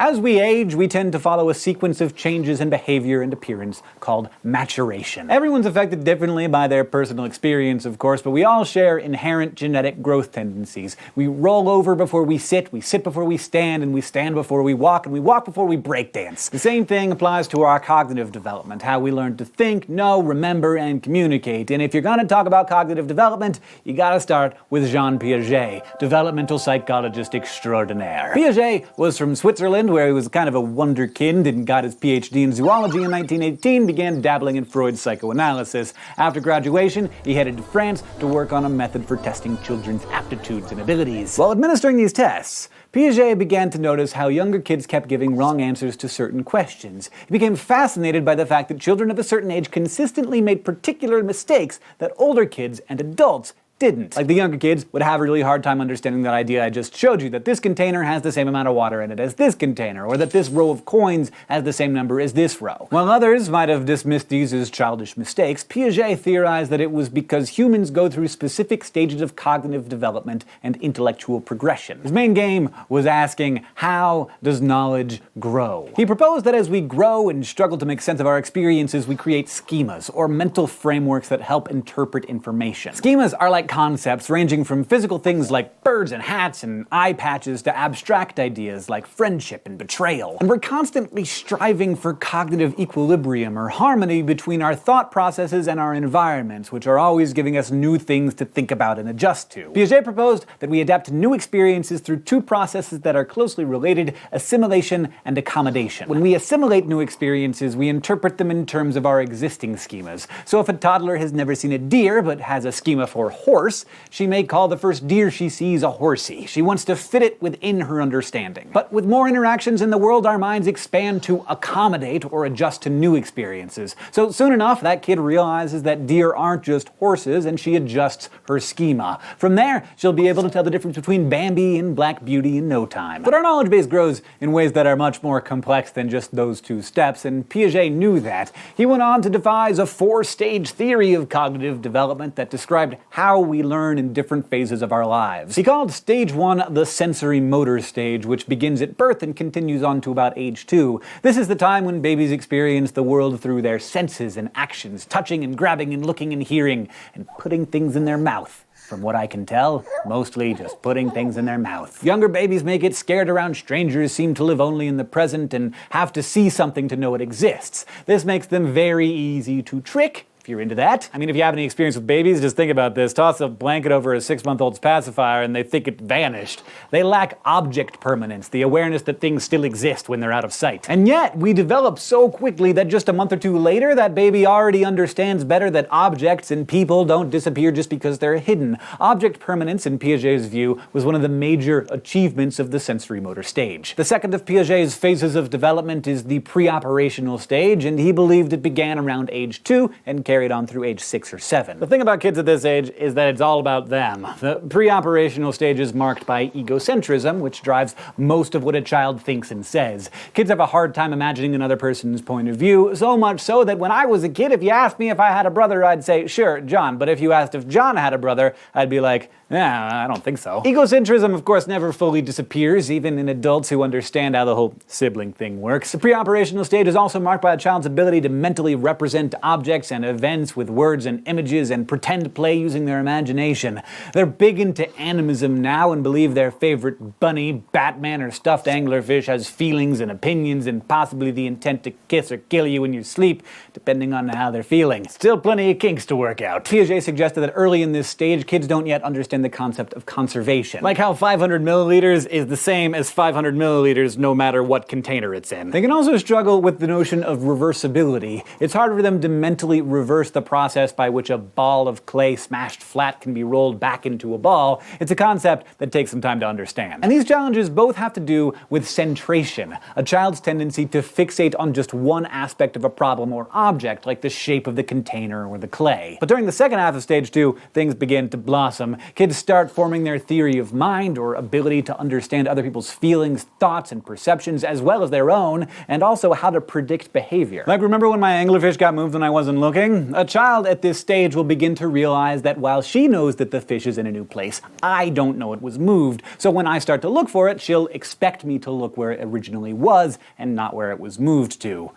As we age, we tend to follow a sequence of changes in behavior and appearance called maturation. Everyone's affected differently by their personal experience, of course, but we all share inherent genetic growth tendencies. We roll over before we sit before we stand, and we stand before we walk, and we walk before we breakdance. The same thing applies to our cognitive development, how we learn to think, know, remember, and communicate. And if you're gonna talk about cognitive development, you gotta start with Jean Piaget, developmental psychologist extraordinaire. Piaget was from Switzerland, where he was kind of a wonderkind and got his PhD in zoology in 1918, began dabbling in Freud's psychoanalysis. After graduation, he headed to France to work on a method for testing children's aptitudes and abilities. While administering these tests, Piaget began to notice how younger kids kept giving wrong answers to certain questions. He became fascinated by the fact that children of a certain age consistently made particular mistakes that older kids and adults didn't. Like the younger kids would have a really hard time understanding that idea I just showed you, that this container has the same amount of water in it as this container, or that this row of coins has the same number as this row. While others might have dismissed these as childish mistakes, Piaget theorized that it was because humans go through specific stages of cognitive development and intellectual progression. His main game was asking, how does knowledge grow? He proposed that as we grow and struggle to make sense of our experiences, we create schemas, or mental frameworks that help interpret information. Schemas are like concepts ranging from physical things like birds and hats and eye patches to abstract ideas like friendship and betrayal. And we're constantly striving for cognitive equilibrium or harmony between our thought processes and our environments, which are always giving us new things to think about and adjust to. Piaget proposed that we adapt to new experiences through two processes that are closely related: assimilation and accommodation. When we assimilate new experiences, we interpret them in terms of our existing schemas. So if a toddler has never seen a deer but has a schema for horse, she may call the first deer she sees a horsey. She wants to fit it within her understanding. But with more interactions in the world, our minds expand to accommodate or adjust to new experiences. So soon enough, that kid realizes that deer aren't just horses, and she adjusts her schema. From there, she'll be able to tell the difference between Bambi and Black Beauty in no time. But our knowledge base grows in ways that are much more complex than just those two steps, and Piaget knew that. He went on to devise a four-stage theory of cognitive development that described how we learn in different phases of our lives. He called stage 1 the sensory motor stage, which begins at birth and continues on to about age 2. This is the time when babies experience the world through their senses and actions, touching and grabbing and looking and hearing, and putting things in their mouth. From what I can tell, mostly just putting things in their mouth. Younger babies may get scared around strangers, seem to live only in the present, and have to see something to know it exists. This makes them very easy to trick, if you're into that. I mean, if you have any experience with babies, just think about this. Toss a blanket over a 6-month-old's pacifier and they think it vanished. They lack object permanence, the awareness that things still exist when they're out of sight. And yet, we develop so quickly that just a month or two later, that baby already understands better that objects and people don't disappear just because they're hidden. Object permanence, in Piaget's view, was one of the major achievements of the sensory motor stage. The second of Piaget's phases of development is the pre-operational stage, and he believed it began around age 2 and carried on through age 6 or 7. The thing about kids at this age is that it's all about them. The pre-operational stage is marked by egocentrism, which drives most of what a child thinks and says. Kids have a hard time imagining another person's point of view, so much so that when I was a kid, if you asked me if I had a brother, I'd say, sure, John. But if you asked if John had a brother, I'd be like, I don't think so. Egocentrism, of course, never fully disappears, even in adults who understand how the whole sibling thing works. The pre-operational stage is also marked by a child's ability to mentally represent objects and events with words and images and pretend play using their imagination. They're big into animism now and believe their favorite bunny, Batman, or stuffed anglerfish has feelings and opinions and possibly the intent to kiss or kill you in your sleep, depending on how they're feeling. Still plenty of kinks to work out. Piaget suggested that early in this stage, kids don't yet understand the concept of conservation. Like how 500 milliliters is the same as 500 milliliters no matter what container it's in. They can also struggle with the notion of reversibility. It's hard for them to mentally reverse the process by which a ball of clay smashed flat can be rolled back into a ball. It's a concept that takes some time to understand. And these challenges both have to do with centration, a child's tendency to fixate on just one aspect of a problem or object, like the shape of the container or the clay. But during the second half of stage 2, things begin to blossom. Kids kids start forming their theory of mind, or ability to understand other people's feelings, thoughts, and perceptions, as well as their own, and also how to predict behavior. Like, remember when my anglerfish got moved when I wasn't looking? A child at this stage will begin to realize that while she knows that the fish is in a new place, I don't know it was moved, so when I start to look for it, she'll expect me to look where it originally was and not where it was moved to.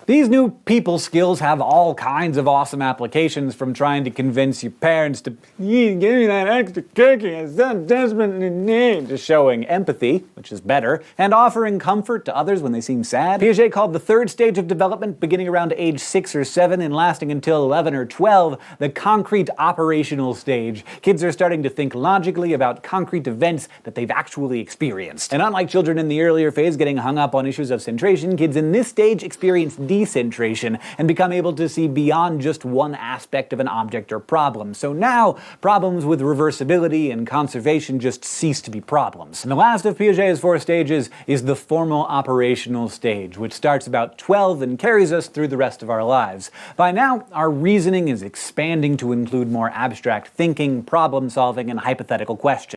These new people skills have all kinds of awesome applications, from trying to convince your parents to give me that extra cookie I so desperately need, to showing empathy, which is better, and offering comfort to others when they seem sad. Piaget called the third stage of development, beginning around age 6 or 7 and lasting until 11 or 12, the concrete operational stage. Kids are starting to think logically about concrete events that they've actually experienced. And unlike children in the earlier phase getting hung up on issues of centration, kids in this stage experience decentration and become able to see beyond just one aspect of an object or problem. So now, problems with reversibility and conservation just cease to be problems. And the last of Piaget's 4 stages is the formal operational stage, which starts about 12 and carries us through the rest of our lives. By now, our reasoning is expanding to include more abstract thinking, problem solving, and hypothetical questions.